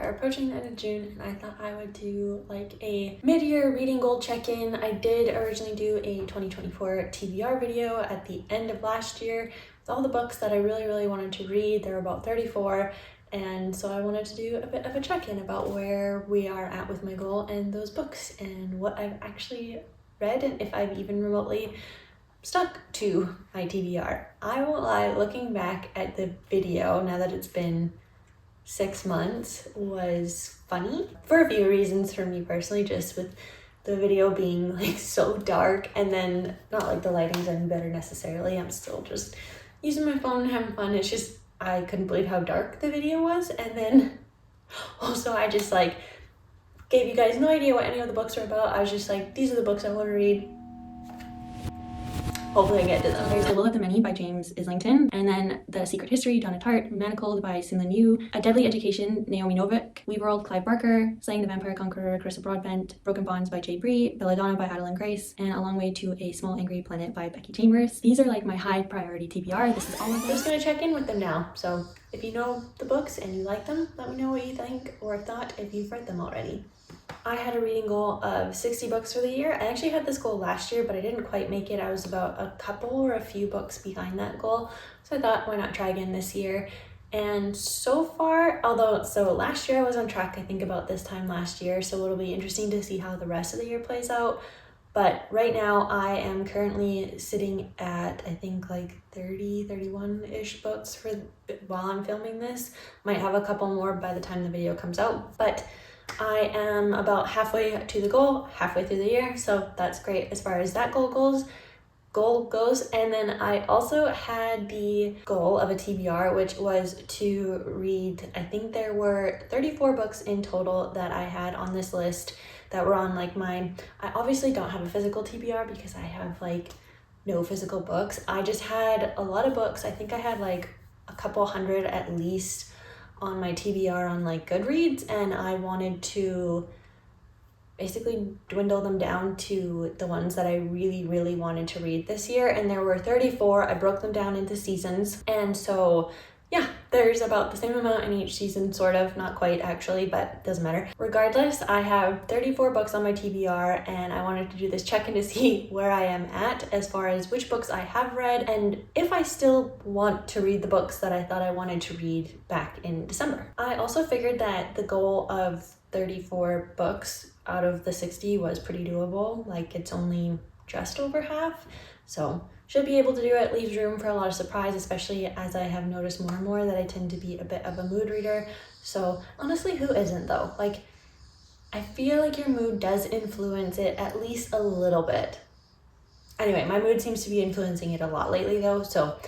are approaching the end of June and I thought I would do like a mid-year reading goal check-in. I did originally do a 2024 TBR video at the end of last year with all the books that I really wanted to read. There were about 34, and so I wanted to do a bit of a check-in about where we are at with my goal and those books and what I've actually read and if I've even remotely stuck to my TBR. I won't lie, looking back at the video now that it's been 6 months was funny for a few reasons for me personally, just with the video being like so dark, and then not like the lighting's any better necessarily. I'm still just using my phone and having fun. It's just I couldn't believe how dark the video was, and then also I just like gave you guys no idea what any of the books were about. I was just like, these are the books I want to read. Hopefully I get to them. There's The Will of the Many by James Islington, and then The Secret History, Donna Tartt, Manacled by Sun Yu, A Deadly Education, Naomi Novik, Weeworld, Clive Barker, Slaying the Vampire Conqueror, Carissa Broadbent, Broken Bonds by Jay Bree, Belladonna by Adeline Grace, and A Long Way to a Small Angry Planet by Becky Chambers. These are like my high priority TBR. This is all of them. I'm just gonna check in with them now. So if you know the books and you like them, let me know what you think or thought if you've read them already. I had a reading goal of 60 books for the year. I actually had this goal last year, but I didn't quite make it. I was about a couple or a few books behind that goal. So I thought, why not try again this year? And so far, so last year I was on track, I think about this time last year. So it'll be interesting to see how the rest of the year plays out. But right now I am currently sitting at, I think like 31-ish books while I'm filming this. Might have a couple more by the time the video comes out, but I am about halfway to the goal, halfway through the year, so that's great as far as that goal goes. And then I also had the goal of a TBR, which was to read, I think there were 34 books in total that I had on this list that were on like I obviously don't have a physical TBR because I have like no physical books. I just had a lot of books. I think I had like a couple hundred at least on my TBR on like Goodreads, and I wanted to basically dwindle them down to the ones that I really wanted to read this year. And there were 34. I broke them down into seasons, and so yeah, there's about the same amount in each season, sort of, not quite actually, but doesn't matter. Regardless, I have 34 books on my TBR, and I wanted to do this check-in to see where I am at as far as which books I have read and if I still want to read the books that I thought I wanted to read back in December. I also figured that the goal of 34 books out of the 60 was pretty doable. Like, it's only just over half, so should be able to do it. Leaves room for a lot of surprise, especially as I have noticed more and more that I tend to be a bit of a mood reader. So honestly, who isn't though? Like, I feel like your mood does influence it at least a little bit. Anyway, my mood seems to be influencing it a lot lately though, so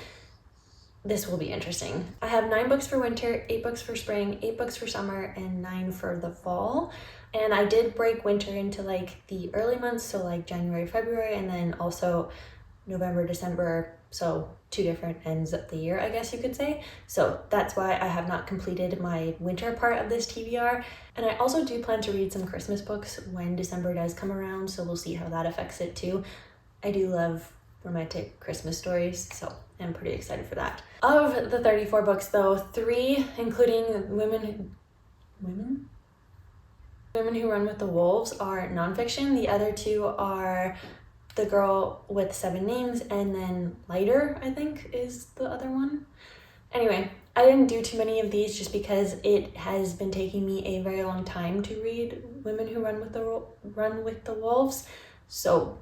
this will be interesting. I have 9 books for winter, 8 books for spring, 8 books for summer, and 9 for the fall. And I did break winter into like the early months, so like January, February, and then also November, December, so 2 different ends of the year, I guess you could say. So that's why I have not completed my winter part of this TBR. And I also do plan to read some Christmas books when December does come around, so we'll see how that affects it too. I do love romantic Christmas stories, so I'm pretty excited for that. Of the 34 books though, 3, including Women Who Run with the Wolves, are nonfiction. The other 2 are The Girl with 7 Names, and then Lighter, I think, is the other one. Anyway, I didn't do too many of these just because it has been taking me a very long time to read Women Who Run with the Wolves, so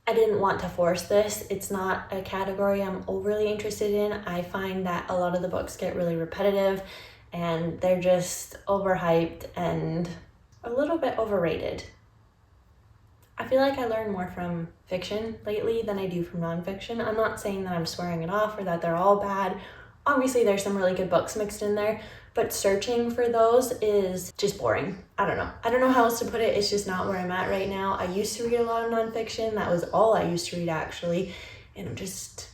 I didn't want to force this. It's not a category I'm overly interested in. I find that a lot of the books get really repetitive and they're just overhyped and a little bit overrated. I feel like I learn more from fiction lately than I do from nonfiction. I'm not saying that I'm swearing it off or that they're all bad. Obviously, there's some really good books mixed in there, but searching for those is just boring. I don't know how else to put it. It's just not where I'm at right now. I used to read a lot of nonfiction. That was all I used to read actually, and I'm just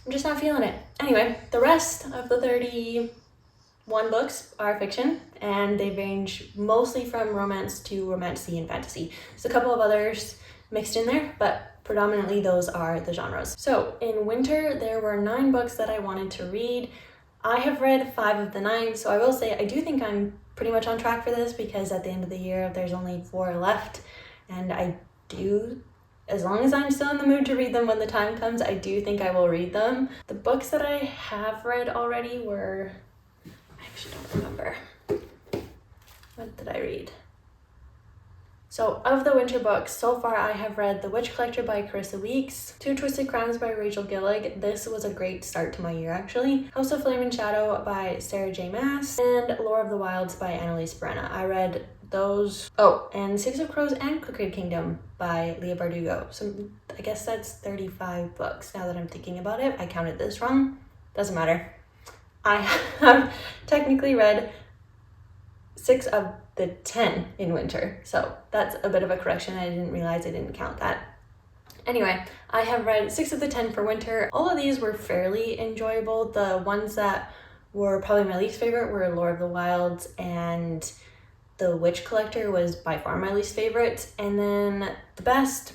not feeling it. Anyway, the rest of the 31 books are fiction, and they range mostly from romance to romantasy and fantasy. There's a couple of others mixed in there, but predominantly those are the genres. So in winter, there were 9 books that I wanted to read. I have read 5 of the 9, so I will say I do think I'm pretty much on track for this, because at the end of the year there's only 4 left, and I do, as long as I'm still in the mood to read them when the time comes, I do think I will read them. The books that I have read already were, I actually don't remember. What did I read? So of the winter books, so far I have read The Witch Collector by Carissa Weeks, Two Twisted Crowns by Rachel Gillig. This was a great start to my year actually. House of Flame and Shadow by Sarah J. Maas, and Lore of the Wilds by Annalise Brenna. I read those. Oh, and Six of Crows and Crooked Kingdom by Leah Bardugo. So I guess that's 35 books now that I'm thinking about it. I counted this wrong. Doesn't matter. I have technically read 6 of the 10 in winter, so that's a bit of a correction. I didn't realize I didn't count that. Anyway, I have read 6 of the 10 for winter. All of these were fairly enjoyable. The ones that were probably my least favorite were Lore of the Wilds, and The Witch Collector was by far my least favorite. And then the best,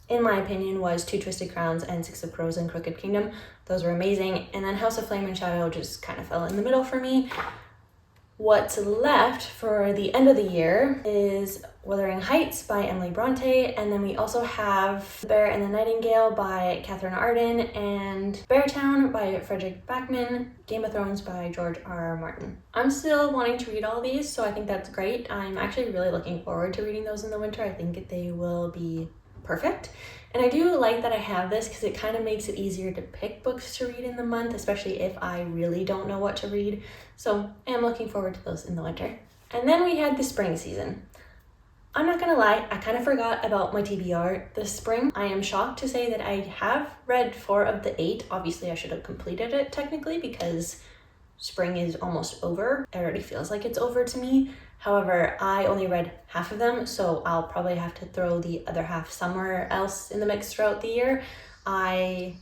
in my opinion, was Two Twisted Crowns and Six of Crows and Crooked Kingdom. Those were amazing. And then House of Flame and Shadow just kind of fell in the middle for me. What's left for the end of the year is Wuthering Heights by Emily Bronte, and then we also have The Bear and the Nightingale by Catherine Arden, and Beartown by Frederick Backman, Game of Thrones by George R.R. Martin. I'm still wanting to read all these, so I think that's great. I'm actually really looking forward to reading those in the winter. I think they will be perfect. And I do like that I have this, because it kind of makes it easier to pick books to read in the month, especially if I really don't know what to read. So I am looking forward to those in the winter. And then we had the spring season. I'm not gonna lie, I kind of forgot about my TBR this spring. I am shocked to say that I have read 4 of the 8. Obviously I should have completed it technically, because spring is almost over. It already feels like it's over to me. However, I only read half of them, so I'll probably have to throw the other half somewhere else in the mix throughout the year. I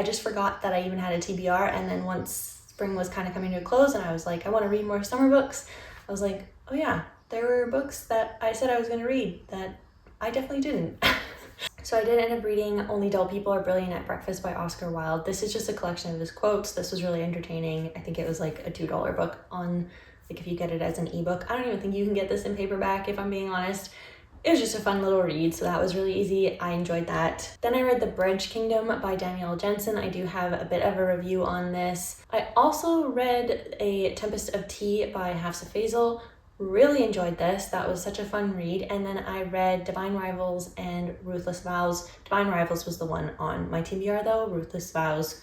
just forgot that I even had a TBR, and then once spring was kind of coming to a close and I was like, I want to read more summer books, I was like, oh yeah, there were books that I said I was going to read that I definitely didn't. So I did end up reading Only Dull People Are Brilliant at Breakfast by Oscar Wilde. This is just a collection of his quotes. This was really entertaining. I think it was like a $2 book on, like, if you get it as an ebook. I don't even think you can get this in paperback, if I'm being honest. It was just a fun little read, so that was really easy. I enjoyed that. Then I read The Bridge Kingdom by Danielle Jensen. I do have a bit of a review on this. I also read A Tempest of Tea by Hafsa Faisal. Really enjoyed this. That was such a fun read. And then I read Divine Rivals and Ruthless Vows. Divine Rivals was the one on my TBR though. Ruthless Vows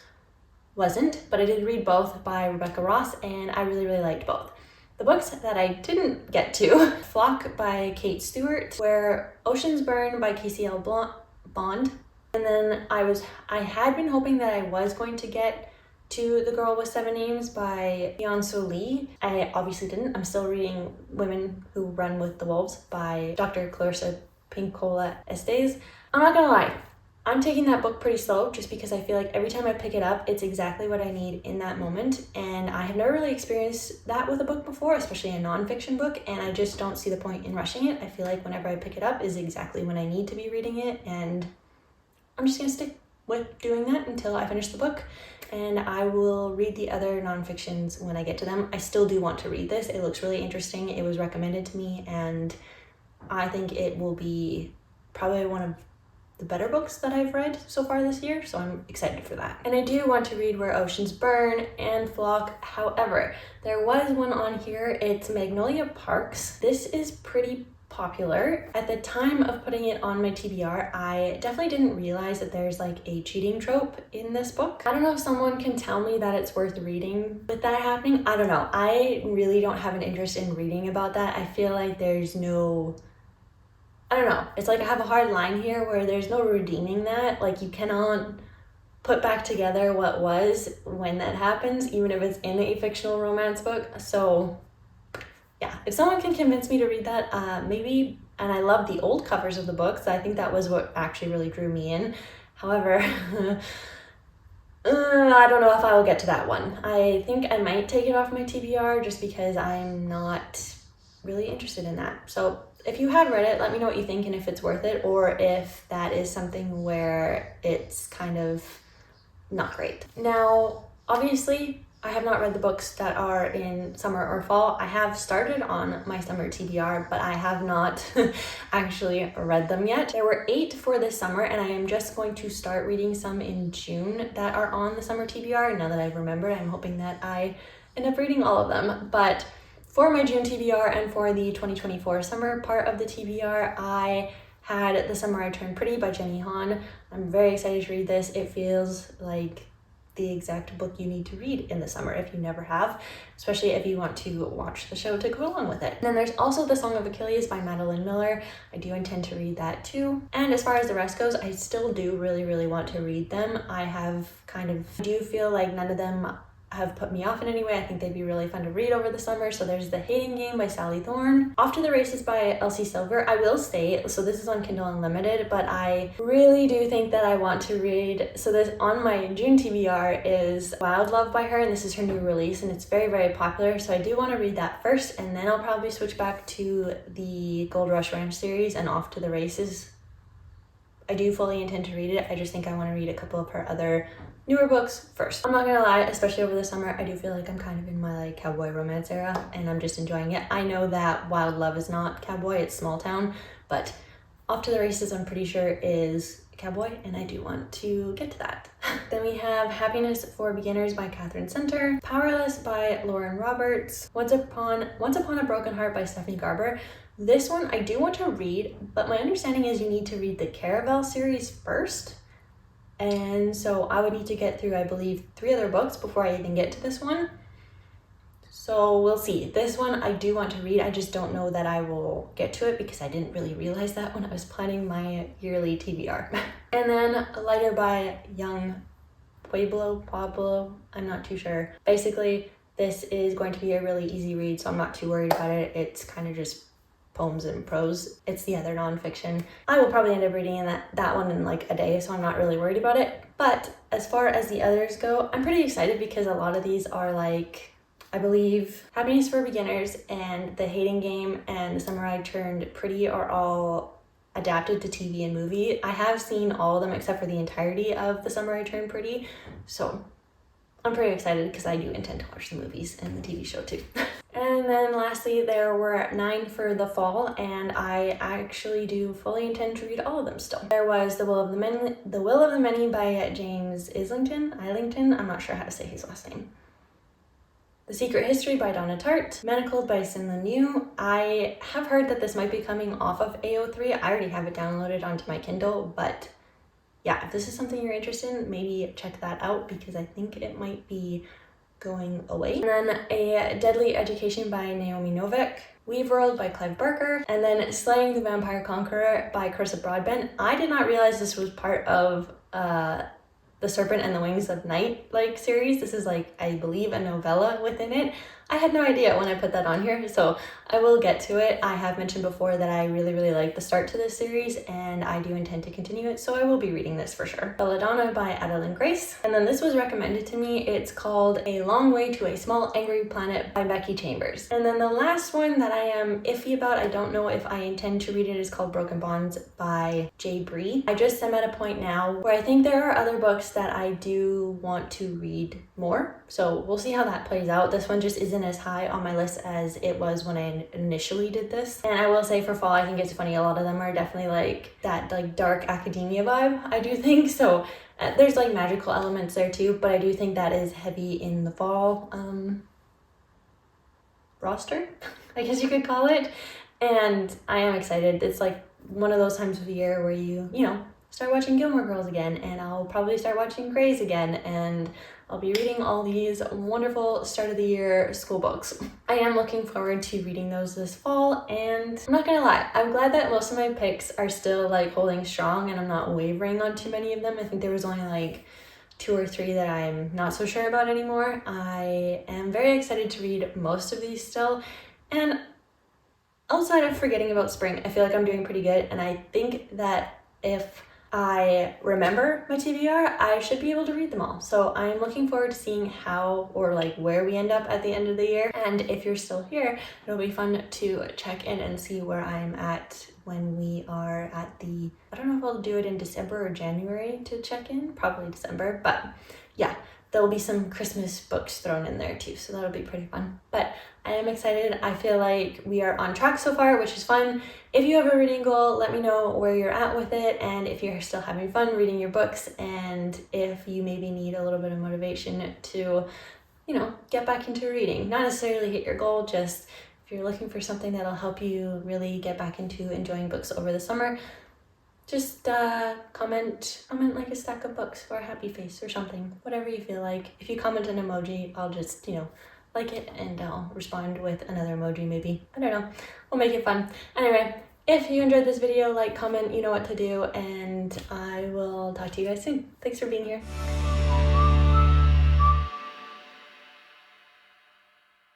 wasn't, but I did read both by Rebecca Ross, and I really, really liked both. The books that I didn't get to, Flock by Kate Stewart, were Oceans Burn by Casey L. Bond, and then I had been hoping that I was going to get to The Girl with 7 Names by Yeon-So Lee. I obviously didn't. I'm still reading Women Who Run with the Wolves by Dr. Clarissa Pinkola Estes. I'm not gonna lie, I'm taking that book pretty slow, just because I feel like every time I pick it up, it's exactly what I need in that moment. And I have never really experienced that with a book before, especially a nonfiction book, and I just don't see the point in rushing it. I feel like whenever I pick it up is exactly when I need to be reading it, and I'm just gonna stick with doing that until I finish the book. And I will read the other nonfictions when I get to them. I still do want to read this. It looks really interesting. It was recommended to me, and I think it will be probably one of the better books that I've read so far this year, so I'm excited for that. And I do want to read Where Oceans Burn and Flock. However, there was one on here. It's Magnolia Parks. This is pretty popular. At the time of putting it on my TBR, I definitely didn't realize that there's like a cheating trope in this book. I don't know if someone can tell me that it's worth reading with that happening. I don't know. I really don't have an interest in reading about that. I feel like there's no, I don't know. It's like I have a hard line here where there's no redeeming that. Like, you cannot put back together what was when that happens, even if it's in a fictional romance book. So yeah, if someone can convince me to read that, maybe. And I love the old covers of the books. I think that was what actually really drew me in. However, I don't know if I will get to that one. I think I might take it off my TBR just because I'm not really interested in that. So if you have read it, let me know what you think and if it's worth it, or if that is something where it's kind of not great. Now, Obviously, I have not read the books that are in summer or fall. I have started on my summer TBR, but I have not actually read them yet. There were 8 for this summer, and I am just going to start reading some in June that are on the summer TBR. Now that I've remembered, I'm hoping that I end up reading all of them. But for my June TBR and for the 2024 summer part of the TBR, I had The Summer I Turned Pretty by Jenny Han. I'm very excited to read this. It feels like the exact book you need to read in the summer if you never have, especially if you want to watch the show to go along with it. And then there's also The Song of Achilles by Madeline Miller. I do intend to read that too. And as far as the rest goes, I still do really want to read them. I do feel like none of them have put me off in any way. I think they'd be really fun to read over the summer. So there's The Hating Game by Sally Thorne, Off to the Races by Elsie Silver. I will say, so this is on Kindle Unlimited, but I really do think that I want to read, so this on my June TBR is Wild Love by her, and this is her new release, and it's very popular, so I do want to read that first, and then I'll probably switch back to the Gold Rush Ranch series and Off to the Races. I do fully intend to read it. I just think I want to read a couple of her other newer books first. I'm not gonna lie, especially over the summer, I do feel like I'm kind of in my like cowboy romance era, and I'm just enjoying it. I know that Wild Love is not cowboy, it's small town, but Off to the Races I'm pretty sure is cowboy, and I do want to get to that. Then we have Happiness for Beginners by Catherine Center, Powerless by Lauren Roberts, Once Upon a Broken Heart by Stephanie Garber. This one I do want to read, but my understanding is you need to read the Caraval series first. And so I would need to get through, I believe, 3 other books before I even get to this one. So we'll see. This one I do want to read. I just don't know that I will get to it because I didn't really realize that when I was planning my yearly TBR. And then Lighter by Young Pueblo, I'm not too sure. Basically, this is going to be a really easy read, so I'm not too worried about it. It's kind of just poems and prose. It's the other nonfiction. I will probably end up reading that one in like a day, so I'm not really worried about it. But as far as the others go, I'm pretty excited because a lot of these are like, I believe Happiness for Beginners and The Hating Game and The Summer I Turned Pretty are all adapted to TV and movie. I have seen all of them except for the entirety of The Summer I Turned Pretty, so I'm pretty excited because I do intend to watch the movies and the TV show too. And then lastly, there were 9 for the fall, and I actually do fully intend to read all of them still. There was The Will of the Many by James Islington, I'm not sure how to say his last name. The Secret History by Donna Tartt, Manacled by Sin Yu. I have heard that this might be coming off of AO3. I already have it downloaded onto my Kindle, but yeah, if this is something you're interested in, maybe check that out because I think it might be going away. And then A Deadly Education by Naomi Novik, Weave World by Clive Barker, and then Slaying the Vampire Conqueror by Carissa Broadbent. I did not realize this was part of the Serpent and the Wings of Night series. This is I believe a novella within it. I had no idea when I put that on here, so I will get to it. I have mentioned before that I really like the start to this series, and I do intend to continue it, so I will be reading this for sure. Belladonna by Adeline Grace, and then this was recommended to me. It's called A Long Way to a Small Angry Planet by Becky Chambers. And then the last one that I am iffy about, I don't know if I intend to read it, is called Broken Bonds by Jay Bree. I just am at a point now where I think there are other books that I do want to read more, so we'll see how that plays out. This one just isn't as high on my list as it was when I initially did this. And I will say for fall, I think it's funny, a lot of them are definitely that dark academia vibe, I do think. So there's magical elements there too, but I do think that is heavy in the fall roster, I guess you could call it. And I am excited. It's one of those times of the year where you start watching Gilmore Girls again, and I'll probably start watching Grey's again, and I'll be reading all these wonderful start of the year school books. I am looking forward to reading those this fall, and I'm not gonna lie, I'm glad that most of my picks are still holding strong and I'm not wavering on too many of them. I think there was only 2 or 3 that I'm not so sure about anymore. I am very excited to read most of these still, and outside of forgetting about spring, I feel like I'm doing pretty good, and I think that if I remember my TBR, I should be able to read them all. So I'm looking forward to seeing how or where we end up at the end of the year. And if you're still here, it'll be fun to check in and see where I'm at when we are at I don't know if I'll do it in December or January to check in, probably December, but yeah. there'll be some Christmas books thrown in there too, so that'll be pretty fun. But I am excited. I feel like we are on track so far, which is fun. If you have a reading goal, let me know where you're at with it, and if you're still having fun reading your books, and if you maybe need a little bit of motivation to, you know, get back into reading. Not necessarily hit your goal, just if you're looking for something that'll help you really get back into enjoying books over the summer, just comment like a stack of books or a happy face or something, whatever you feel like. If you comment an emoji, I'll just, you know, like it and I'll respond with another emoji maybe. I don't know. We'll make it fun. Anyway, if you enjoyed this video, like, comment, you know what to do, and I will talk to you guys soon. Thanks for being here.